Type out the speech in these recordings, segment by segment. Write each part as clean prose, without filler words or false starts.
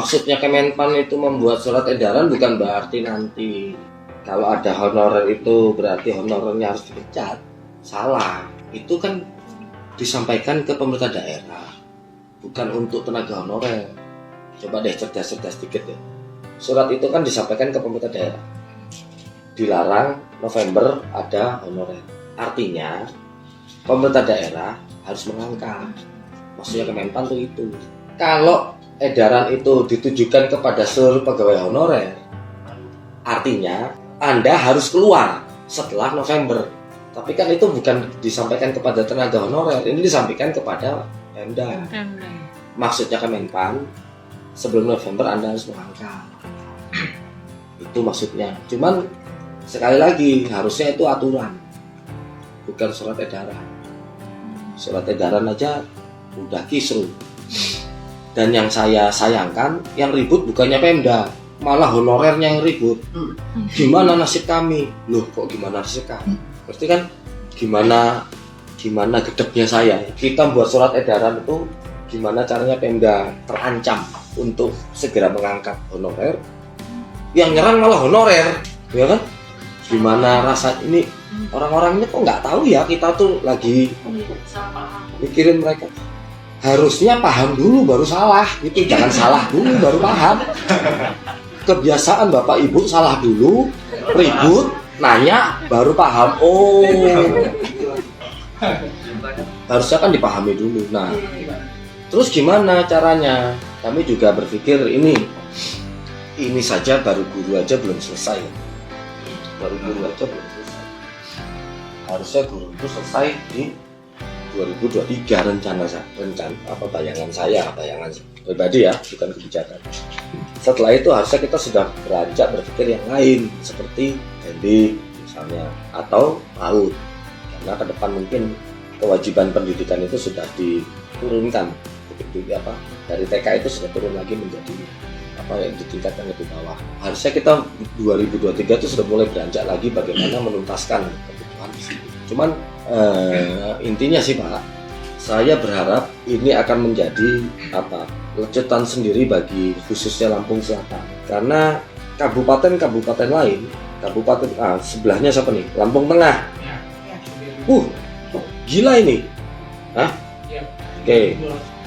maksudnya Kemenpan itu membuat surat edaran bukan berarti nanti kalau ada honorer itu berarti honorernya harus dipecat. Salah. Itu kan disampaikan ke pemerintah daerah, bukan untuk tenaga honorer. Coba deh cerdas-cerdas dikit ya. Surat itu kan disampaikan ke pemerintah daerah. Dilarang November ada honorer. Artinya pemerintah daerah harus mengangkat. Maksudnya Kemenpan tuh itu. Kalau edaran itu ditujukan kepada seluruh pegawai honorer, artinya Anda harus keluar setelah November. Tapi kan itu bukan disampaikan kepada tenaga honorer, ini disampaikan kepada Pemda. Maksudnya Kemenpan, sebelum November Anda harus mengangkat. Itu maksudnya. Cuman sekali lagi harusnya itu aturan, bukan surat edaran. Surat edaran aja udah kisruh. Dan yang saya sayangkan, yang ribut bukannya Pemda, malah honorernya yang ribut. Gimana nasib kami? Loh, kok gimana nasib kami? Berarti kan gimana gedebnya saya. Kita buat surat edaran itu gimana caranya Pemda terancam untuk segera mengangkat honorer. Yang nyerang malah honorer, ya kan? Gimana rasa ini orang-orang ini kok nggak tahu ya kita tuh lagi mikirin mereka. Harusnya paham dulu baru salah, gitu. Jangan salah dulu baru paham. Kebiasaan Bapak Ibu salah dulu, ribut, nanya, baru paham. Oh, harusnya kan dipahami dulu. Nah, terus gimana caranya? Kami juga berpikir ini saja baru guru aja belum selesai. Baru guru aja belum selesai. Harusnya guru itu selesai di 2023 rencana apa bayangan pribadi ya, bukan kebijakan. Setelah itu harusnya kita sudah beranjak berpikir yang lain seperti pendidik misalnya atau PAUD, karena ke depan mungkin kewajiban pendidikan itu sudah diturunkan dari TK itu sudah turun lagi menjadi yang ditingkatkan lebih bawah. Harusnya kita 2023 itu sudah mulai beranjak lagi bagaimana menuntaskan kebutuhan. Cuman intinya sih Pak, saya berharap ini akan menjadi lecutan sendiri bagi khususnya Lampung Selatan, karena kabupaten lain, sebelahnya siapa nih? Lampung Tengah. Gila ini. Oke.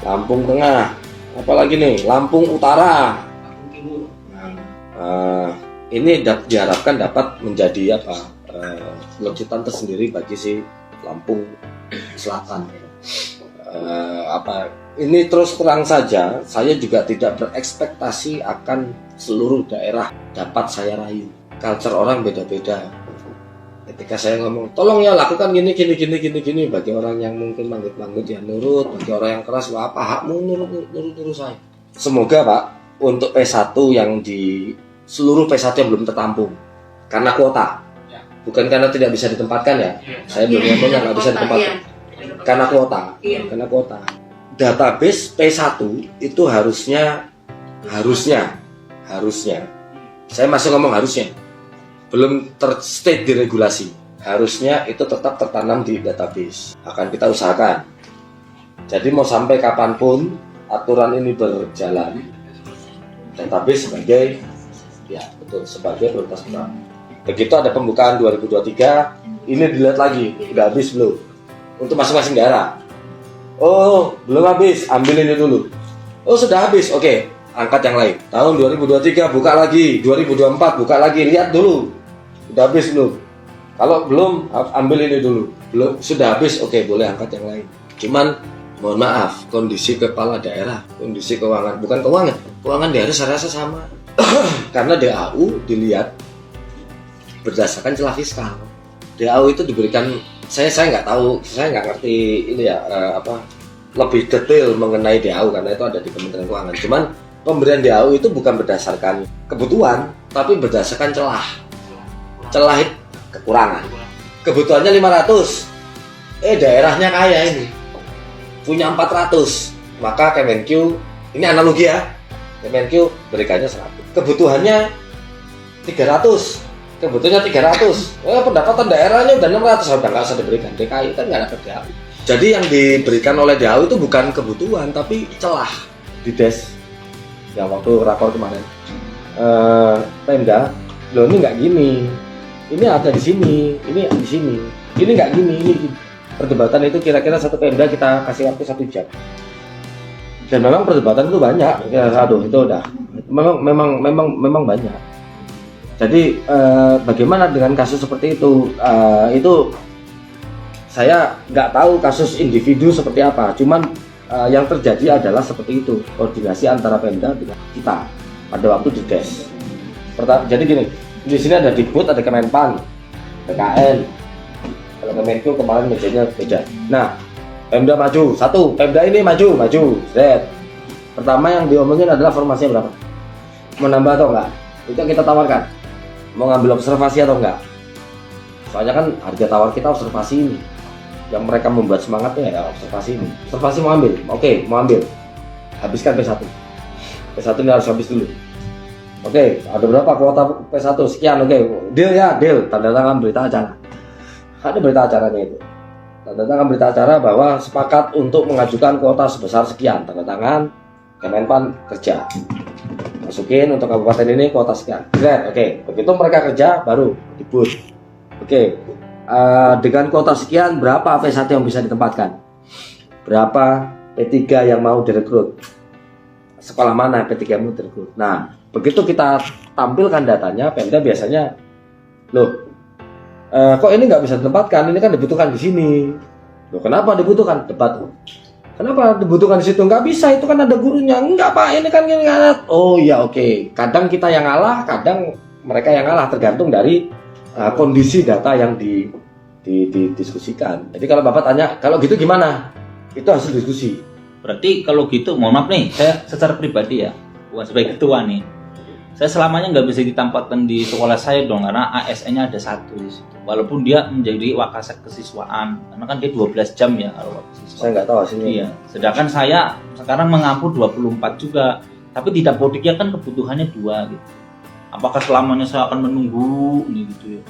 Lampung Tengah. Apalagi nih? Lampung Utara. Ini diharapkan dapat menjadi lecutan tersendiri bagi si Lampung Selatan. Ini terus terang saja, saya juga tidak berekspektasi akan seluruh daerah dapat saya rayu. Culture orang beda-beda. Ketika saya ngomong, tolong ya lakukan gini, bagi orang yang mungkin manggut ya nurut, bagi orang yang keras apa hakmu nurut saya. Semoga Pak, untuk P1 yang di seluruh P1 yang belum tertampung karena kuota. Bukan karena tidak bisa ditempatkan ya. Saya belum ngomong nggak bisa ditempatkan. Karena kuota. Database P1 itu harusnya. Saya masih ngomong harusnya. Belum terstate di regulasi. Harusnya itu tetap tertanam di database. Akan kita usahakan. Jadi mau sampai kapanpun aturan ini berjalan, database sebagai prioritas utama. Begitu ada pembukaan 2023, ini dilihat lagi, udah habis belum? Untuk masing-masing daerah. Oh, belum habis, ambil ini dulu. Oh, sudah habis, oke, angkat yang lain. Tahun 2023 buka lagi, 2024 buka lagi, lihat dulu. Udah habis belum? Kalau belum, ambil ini dulu. Belum, sudah habis, oke, boleh angkat yang lain. Cuman, mohon maaf, kondisi kepala daerah, kondisi keuangan, bukan keuangan daerah saya rasa sama. Karena DAU dilihat berdasarkan celah fiskal. DAU itu diberikan, saya nggak tahu, saya nggak ngerti ini ya lebih detail mengenai DAU karena itu ada di Kementerian Keuangan. Cuman pemberian DAU itu bukan berdasarkan kebutuhan, tapi berdasarkan celah kekurangan. Kebutuhannya 500, daerahnya kaya ini, punya 400, maka Kemenq, ini analogi ya, Kemenq berikannya 100. Kebutuhannya 300. Pendapatan daerahnya udah 600, udah nggak usah diberikan. DKI kan nggak dapat DAU. Jadi yang diberikan oleh DAU itu bukan kebutuhan, tapi celah di des. yang waktu rakor kemarin. Pemda, loh ini nggak gini, ini ada di sini, ini di sini, ini nggak gini, ini gini. Perdebatan itu kira-kira satu Pemda kita kasih waktu 1 jam. Dan memang perdebatan itu banyak, ya aduh itu udah, memang banyak. Jadi bagaimana dengan kasus seperti itu? Itu saya nggak tahu kasus individu seperti apa. Cuman yang terjadi adalah seperti itu, koordinasi antara Pemda dengan kita pada waktu di DES. Jadi gini, di sini ada Dikbud, ada Kemenpan, PKN. Kalau Kemenku kemarin mejanya beda. Nah, Pemda maju, satu, Pemda ini maju, Z. Pertama yang diomongin adalah formasinya berapa? Mau nambah atau enggak? Itu yang kita tawarkan. Mau ngambil observasi atau enggak? Soalnya kan harga tawar kita observasi ini. Yang mereka membuat semangatnya ya observasi ini. Observasi mau ambil? Oke, mau ambil. Habiskan P1. P1 ini harus habis dulu. Oke, ada berapa kuota P1? Sekian, oke. Deal ya, deal. Tanda tangan berita acara. Ada berita acaranya itu. Tanda tangan berita acara bahwa sepakat untuk mengajukan kuota sebesar sekian. Tanda tangan, Kemenpan kerja. Masukin untuk kabupaten ini kuota sekian. Oke. Begitu mereka kerja baru dibut. Oke. Dengan kuota sekian berapa P1 yang bisa ditempatkan? Berapa P3 yang mau direkrut? Sekolah mana P3 yang mau direkrut? Nah, begitu kita tampilkan datanya, Pemda biasanya, loh, kok ini nggak bisa ditempatkan? Ini kan dibutuhkan di sini. Loh, kenapa dibutuhkan? Debat. Kenapa dibutuhkan di situ? Nggak bisa, itu kan ada gurunya. Enggak Pak, ini kan gini. Oh iya, oke. Kadang kita yang ngalah, kadang mereka yang ngalah, tergantung dari kondisi data yang didiskusikan. Jadi kalau Bapak tanya, kalau gitu gimana? Itu hasil diskusi. Berarti kalau gitu, mohon maaf nih, saya secara pribadi ya, bukan sebagai ketua nih, saya selamanya nggak bisa ditempatkan di sekolah saya dong, karena ASN-nya ada 1 di situ. Walaupun dia menjadi wakasek kesiswaan, karena kan dia 12 jam ya kalau wakasiswa. Saya nggak tahu hasilnya. Iya. Sedangkan saya sekarang mengampu 24 juga, tapi di Dapodiknya kan kebutuhannya 2 gitu. Apakah selamanya saya akan menunggu nih gitu ya?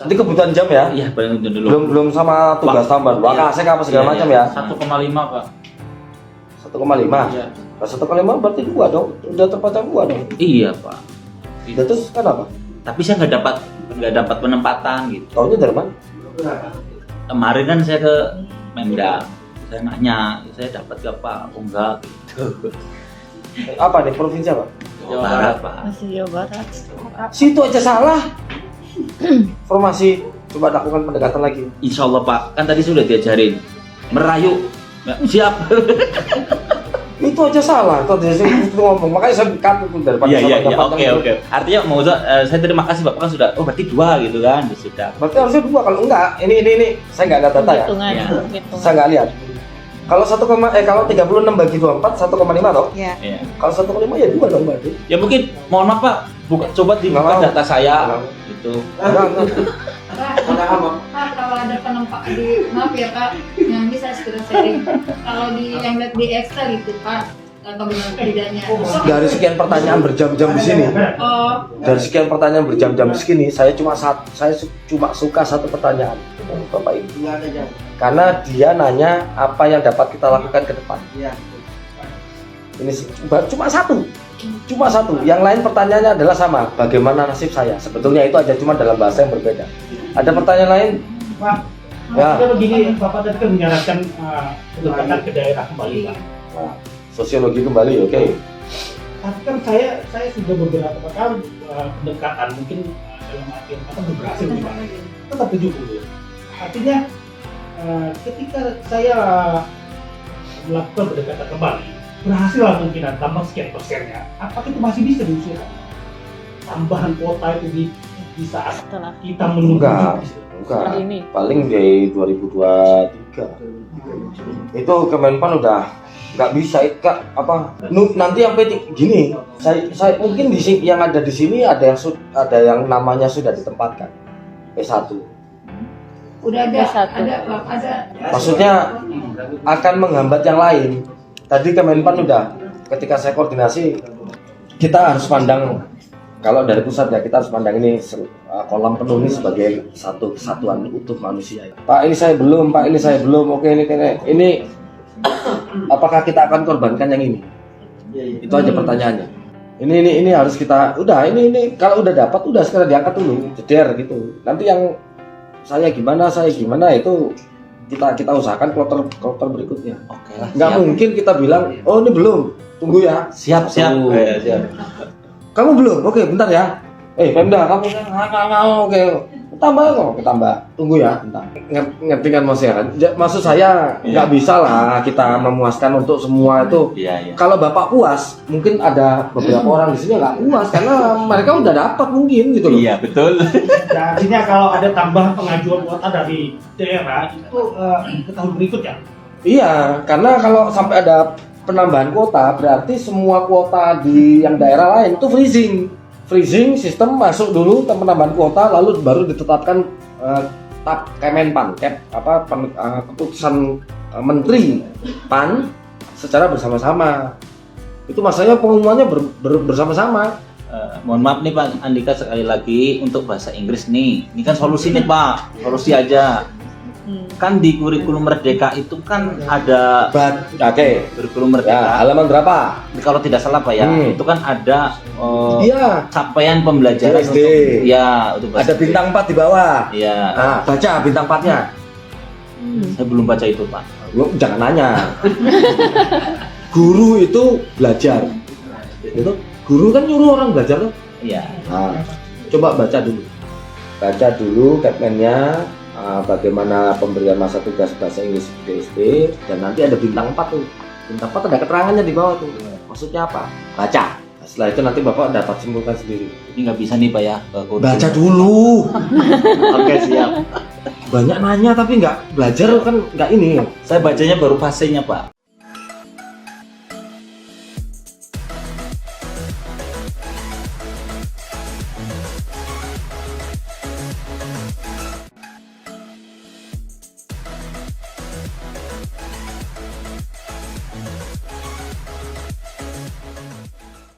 Nanti kebutuhan jam ya? Iya, dulu. Belum sama tugas tambahan. Wakasek apa segala macam ya? 1,5 Pak. 1,5. Iya. Nah, 1,5 berarti 2 dong. Udah terpasang 2 dong. Iya Pak. Terus kenapa? Tapi saya nggak dapat penempatan gitu. Taunya dari mana? Kemarin kan saya ke Pemda, saya nanya, saya dapat gak Pak? Oh enggak gitu. Apa nih, provinsi apa? Jawa Barat Pak. Masih Jawa Barat. Situ aja salah. Formasi, coba lakukan pendekatan lagi. Insya Allah Pak, kan tadi sudah diajarin merayu. Ya, siap. Itu aja salah. Tadi saya ngomong, makanya saya cut itu daripada Oke. Artinya mau saya terima kasih Bapak kan sudah. Oh berarti 2 gitu kan, sudah. Berarti harusnya 2, kalau enggak, ini saya nggak ada data ya. Ya. Saya nggak lihat. Kalau kalau 36 bagi 24 1,5 toh? Ya. Ya. Kalau 1,5 ya 2 dong berarti. Ya mungkin mohon maaf Pak, coba dibuka Nggak mau. data saya Nggak mau. gitu. Pak, kalau ada penempat di, maaf ya Pak, yang bisa segera sharing. Kalau yang lihat di Excel itu Pak, atau benar tidaknya. Dari sekian pertanyaan berjam-jam di sini. Oh, Dari sekian pertanyaan berjam-jam di sini, saya cuma suka satu pertanyaan, Bapak Ibu. Karena dia nanya apa yang dapat kita lakukan ke depan. Ini cuma satu. Yang lain pertanyaannya adalah sama. Bagaimana nasib saya? Sebetulnya itu aja, cuma dalam bahasa yang berbeda. Ada pertanyaan lain? Pak, Ya. ya. Begini, Bapak tadi kan menyarankan pendekatan ke daerah kembali, Pak. Sosiologi kembali, oke. Tapi kan saya sudah beberapa kali pendekatan, mungkin dalam artian apa berhasil nih, Pak. Tetap 70. Artinya ketika saya melakukan pendekatan kembali, berhasil lah kemungkinan tambah sekian persennya. Apakah itu masih bisa diusulkan? Tambahan kuota itu di saat Setelah kita menunggu Enggak. setelah ini. Paling di 2023. Itu Kemenpan udah nggak bisa nanti yang P3 gini. Saya mungkin di sini yang ada di sini ada yang namanya sudah ditempatkan P1. udah ada, Satu. ada. Maksudnya akan menghambat yang lain. Tadi Kemenpan udah, ketika saya koordinasi, kita harus pandang, kalau dari pusat ya, kita harus pandang ini kolam penuh ini sebagai satu kesatuan utuh manusia. Pak ini saya belum, oke ini apakah kita akan korbankan yang ini? Itu aja pertanyaannya. ini harus kita udah ini kalau udah dapat udah sekarang diangkat dulu jeder gitu. Nanti yang saya gimana itu kita usahakan kloter berikutnya. Oke lah. Nggak siap. mungkin kita bilang oh ini belum, tunggu ya. Siap. Satu. Siap. Kamu belum? Oke, bentar ya. Pemda, kamu oke. Tambah. Tunggu ya, bentar. Ngerti kan Mas ya? Maksud saya nggak bisa lah kita memuaskan untuk semua itu. Iya. Kalau Bapak puas, mungkin ada beberapa orang di sini nggak puas karena mereka udah dapat mungkin gitu loh. Iya, betul. Nah, artinya kalau ada tambahan pengajuan kuota dari daerah itu ke tahun berikutnya. Iya, karena kalau sampai ada penambahan kuota berarti semua kuota di yang daerah lain itu freezing sistem masuk dulu penambahan kuota lalu baru ditetapkan Kemenpan keputusan Menteri PAN secara bersama-sama. Itu maksudnya pengumumannya bersama-sama. Mohon maaf nih Pak Andika sekali lagi untuk bahasa Inggris nih. Ini kan solusi nih Pak, solusi aja. Kan di kurikulum Merdeka itu kan ada Oke. kurikulum Ya, Merdeka. halaman berapa? Kalau tidak salah Pak ya, itu kan ada Iya. capaian pembelajaran SD. untuk bahasa Ada bintang 4 di bawah. Iya. Nah, baca bintang 4-nya. Saya belum baca itu Pak. Lo jangan nanya. Guru itu belajar. Itu guru kan nyuruh orang belajar tuh. Iya. Nah, coba baca dulu. Baca dulu Kepmennya, bagaimana pemberian masa tugas bahasa Inggris di SD, dan nanti ada bintang 4 tuh. Bintang 4 ada keterangannya di bawah tuh. Maksudnya apa? Baca. Setelah itu nanti Bapak dapat simpulkan sendiri. Ini nggak bisa nih Pak ya. ke kurikulum. Baca dulu. Oke siap. Banyak nanya tapi nggak belajar kan nggak ini. Saya bacanya baru fasenya Pak.